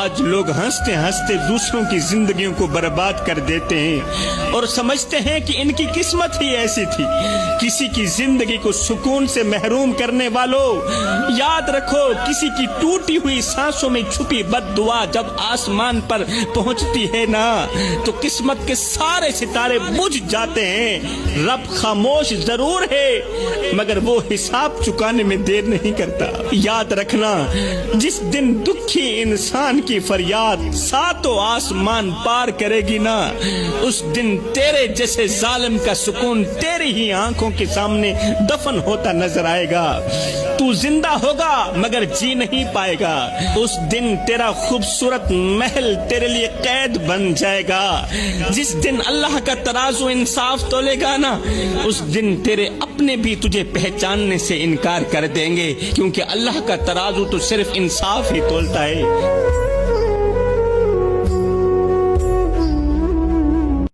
آج لوگ ہنستے ہنستے دوسروں کی زندگیوں کو برباد کر دیتے ہیں اور سمجھتے ہیں کہ ان کی قسمت ہی ایسی تھی۔ کسی کی زندگی کو سکون سے محروم کرنے والوں، یاد رکھو کسی کی ٹوٹی ہوئی سانسوں میں چھپی بد دعا جب آسمان پر پہنچتی ہے نا تو قسمت کے سارے ستارے بجھ جاتے ہیں۔ رب خاموش ضرور ہے مگر وہ حساب چکانے میں دیر نہیں کرتا۔ یاد رکھنا جس دن دکھی انسان کی فریاد ساتوں آسمان پار کرے گی نا، اس دن تیرے جیسے ظالم کا سکون تیری ہی آنکھوں کے سامنے دفن ہوتا نظر آئے گا۔ تو زندہ ہوگا مگر جی نہیں پائے گا۔ اس دن تیرا خوبصورت محل تیرے لیے قید بن جائے گا۔ جس دن اللہ کا ترازو انصاف تولے گا نا، اس دن تیرے اپنے بھی تجھے پہچاننے سے انکار کر دیں گے، کیونکہ اللہ کا ترازو تو صرف انصاف ہی تولتا ہے۔